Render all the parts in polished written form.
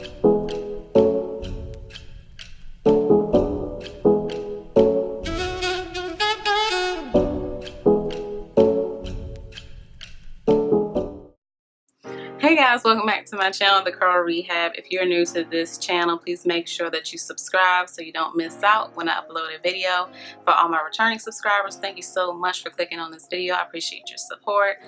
Hey guys, welcome back to my channel, The Curl Rehab. If you're new to this channel, please make sure that you subscribe so you don't miss out when I upload a video. For all my returning subscribers, thank you so much for clicking on this video. I appreciate your support.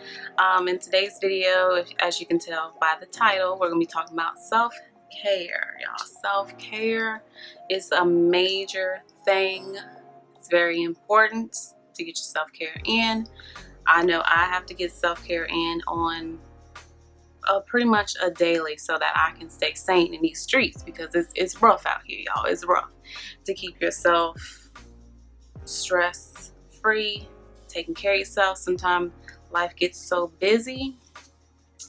In today's video, as you can tell by the title, we're going to be talking about self-care, y'all. Self-care is a major thing. It's very important to get your self-care in. I know I have to get self-care in on pretty much a daily so that I can stay sane in these streets, because it's rough out here, y'all. It's rough to keep yourself stress free, taking care of yourself. Sometimes life gets so busy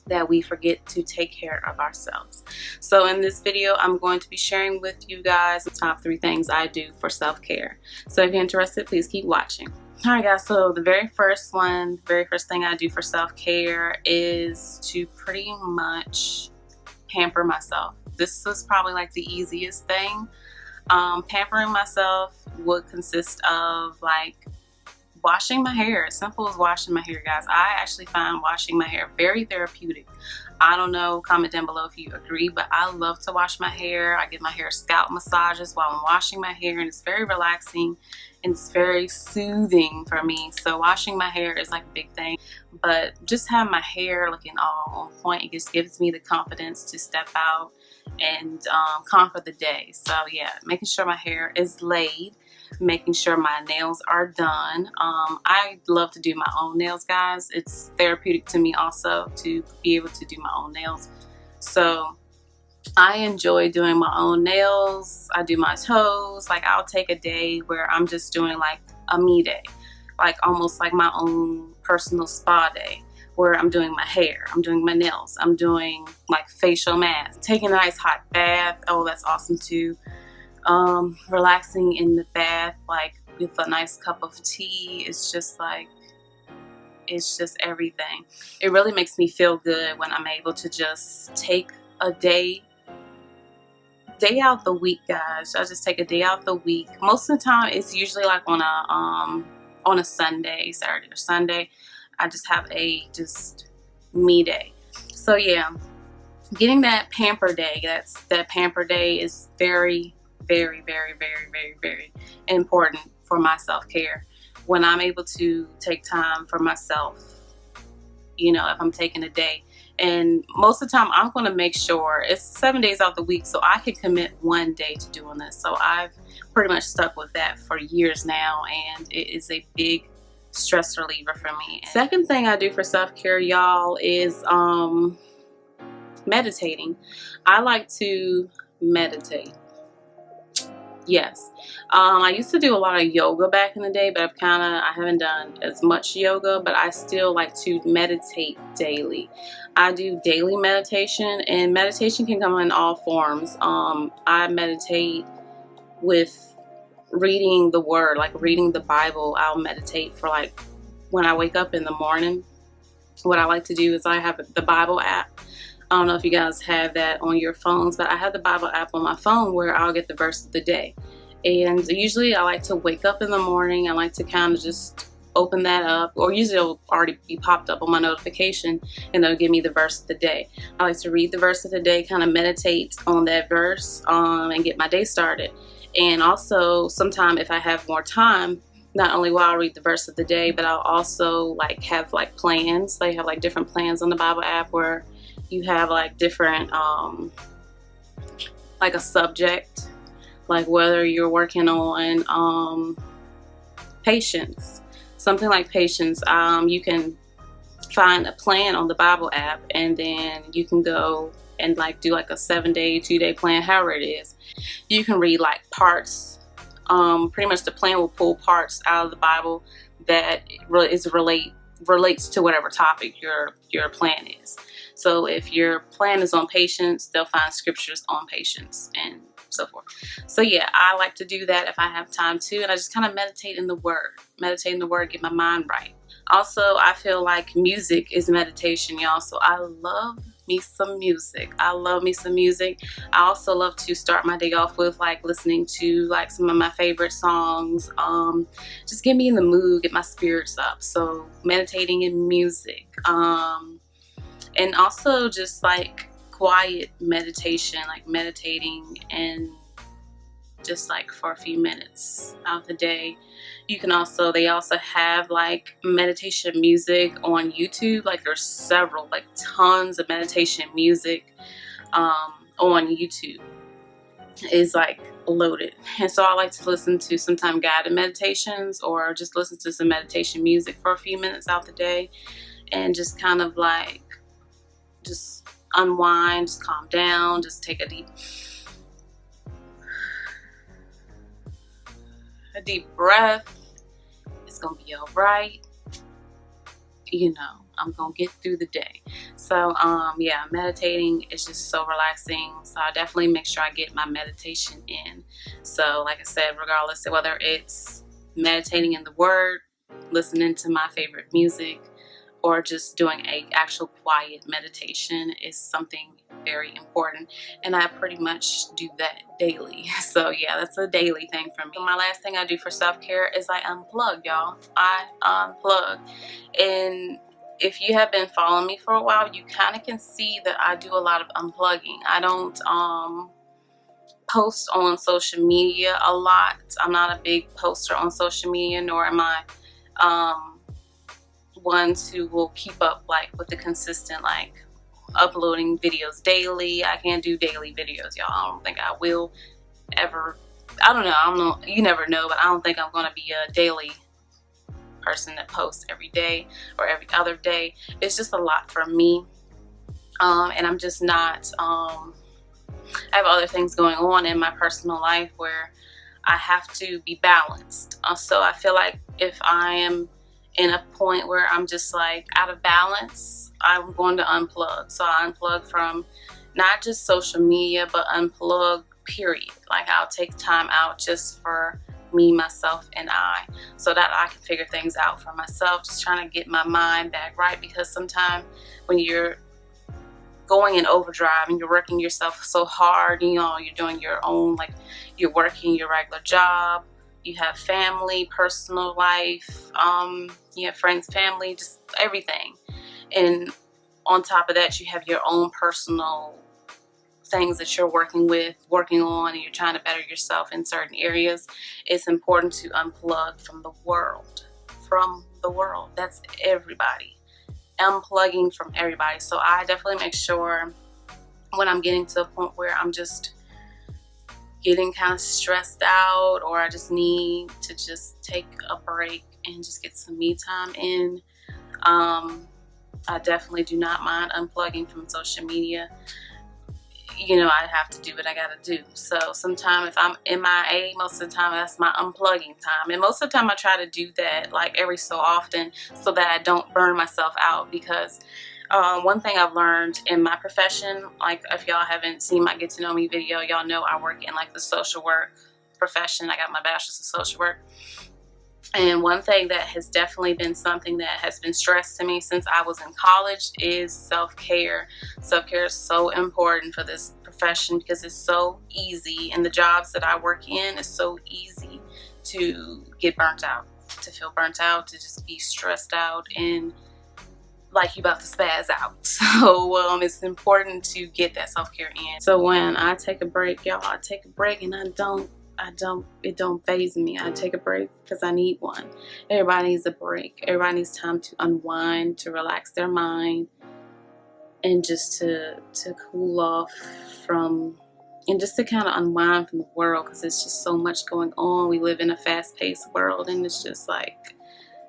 that we forget to take care of ourselves. So in this video, I'm going to be sharing with you guys the top 3 things I do for self-care. So if you're interested, please keep watching. Alright guys, so the very first thing I do for self-care is to pretty much pamper myself. This is probably like the easiest thing. Pampering myself would consist of like washing my hair. As simple as washing my hair, guys. I actually find washing my hair very therapeutic. I don't know, comment down below if you agree, but I love to wash my hair. I give my hair scalp massages while I'm washing my hair, and it's very relaxing and it's very soothing for me. So washing my hair is like a big thing, but just having my hair looking all on point, it just gives me the confidence to step out and conquer the day. So yeah, making sure my hair is laid, making sure my nails are done. I love to do my own nails, guys. It's therapeutic to me also to be able to do my own nails. So I enjoy doing my own nails. I do my toes. Like, I'll take a day where I'm just doing like a me day, like almost like my own personal spa day, where I'm doing my hair, I'm doing my nails, I'm doing like facial masks, taking a nice hot bath. Oh, that's awesome too. Relaxing in the bath, like with a nice cup of tea. It's just like, it's just everything. It really makes me feel good when I'm able to just take a day out the week, guys. I just take a day out the week. Most of the time, it's usually like on a Sunday, Saturday or Sunday. I just have a just me day. So yeah, getting that pamper day. That pamper day is very, very, very, very, very, very important for my self-care. When I'm able to take time for myself, you know, if I'm taking a day. And most of the time, I'm going to make sure it's 7 days out the week, so I can commit one day to doing this. So I've pretty much stuck with that for years now, and it is a big stress reliever for me. Second thing I do for self-care, y'all, is meditating. I like to meditate. Yes. I used to do a lot of yoga back in the day, but I haven't done as much yoga, but I still like to meditate daily. I do daily meditation, and meditation can come in all forms. I meditate with reading the word, like reading the Bible. I'll meditate for like when I wake up in the morning. What I like to do is I have the Bible app. I don't know if you guys have that on your phones, but I have the Bible app on my phone where I'll get the verse of the day. And usually I like to wake up in the morning. I like to kind of just open that up, or usually it'll already be popped up on my notification and it'll give me the verse of the day. I like to read the verse of the day, kind of meditate on that verse and get my day started. And also sometime if I have more time, not only will I read the verse of the day, but I'll also like have like plans. They have like different plans on the Bible app where you have like different, like a subject, like whether you're working on patience, something like patience. You can find a plan on the Bible app, and then you can go and like do like a 7-day, 2-day plan, however it is. You can read like parts. Pretty much the plan will pull parts out of the Bible that relates to whatever topic your plan is. So if your plan is on patience, they'll find scriptures on patience and so forth. So yeah, I like to do that if I have time to, and I just kind of meditate in the word, get my mind right. Also, I feel like music is meditation, y'all. So I love me some music. I love me some music. I also love to start my day off with like listening to like some of my favorite songs. Just get me in the mood, get my spirits up. So meditating and music. And also just like quiet meditation, like meditating and just like for a few minutes out of the day. You can also, they also have like meditation music on YouTube. Like there's several, like tons of meditation music on YouTube. Is like loaded. And so I like to listen to sometimes guided meditations or just listen to some meditation music for a few minutes out the day and just kind of like just unwind, just calm down, just take a deep breath. It's gonna be all right. You know, I'm gonna get through the day. So yeah, meditating is just so relaxing. So I definitely make sure I get my meditation in. So like I said, regardless of whether it's meditating in the Word, listening to my favorite music, or just doing a actual quiet meditation is something very important, and I pretty much do that daily. So yeah, that's a daily thing for me. My last thing I do for self-care is I unplug, y'all. I unplug. And if you have been following me for a while, you kind of can see that I do a lot of unplugging. I don't post on social media a lot. I'm not a big poster on social media, nor am I ones who will keep up like with the consistent like uploading videos daily. I can't do daily videos, y'all. I don't think I will ever. I don't know. You never know, but I don't think I'm going to be a daily person that posts every day or every other day. It's just a lot for me. And I'm just not, I have other things going on in my personal life where I have to be balanced. So I feel like if I am in a point where I'm just like out of balance, I'm going to unplug. So I unplug from not just social media, but unplug period. Like I'll take time out just for me, myself, and I, so that I can figure things out for myself, just trying to get my mind back right. Because sometimes when you're going in overdrive and you're working yourself so hard, you know, you're doing your own, like you're working your regular job, you have family, personal life, you have friends, family, just everything. And on top of that, you have your own personal things that you're working on, and you're trying to better yourself in certain areas. It's important to unplug from the world. That's everybody. Unplugging from everybody. So I definitely make sure when I'm getting to a point where I'm just getting kind of stressed out, or I just need to just take a break and just get some me time in, I definitely do not mind unplugging from social media. You know, I have to do what I gotta do. So sometimes if I'm MIA, most of the time that's my unplugging time. And most of the time I try to do that like every so often so that I don't burn myself out. Because one thing I've learned in my profession, like if y'all haven't seen my Get to Know Me video, y'all know I work in like the social work profession. I got my bachelor's in social work. And one thing that has definitely been something that has been stressed to me since I was in college is self-care. Self-care is so important for this profession because it's so easy, and the jobs that I work in is so easy to get burnt out, to feel burnt out, to just be stressed out and like you about to spaz out. So it's important to get that self-care in. So when I take a break, y'all, I take a break, and it don't faze me. I take a break because I need one. Everybody needs a break. Everybody needs time to unwind, to relax their mind, and just to cool off from, and just to kind of unwind from the world, because it's just so much going on. We live in a fast-paced world, and it's just like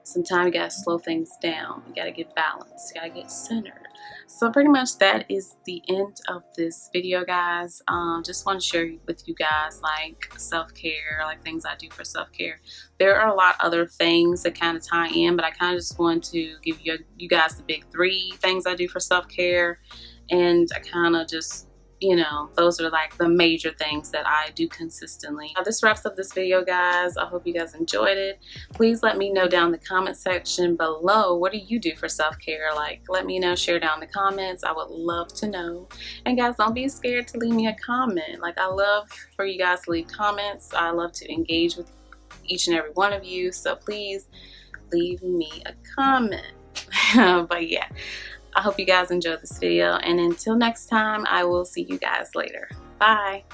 sometimes you gotta slow things down. You gotta get balanced. You gotta get centered. So pretty much that is the end of this video, guys. Just want to share with you guys like self-care, like things I do for self-care. There are a lot of other things that kind of tie in, but I kind of just want to give you guys the big 3 things I do for self-care, and I kind of just you know, those are like the major things that I do consistently. This wraps up this video, guys. I hope you guys enjoyed it. Please let me know down in the comment section below, what do you do for self-care? Like, let me know, share down in the comments. I would love to know. And guys, don't be scared to leave me a comment. Like, I love for you guys to leave comments. I love to engage with each and every one of you. So please leave me a comment. But yeah, I hope you guys enjoyed this video, and until next time, I will see you guys later. Bye.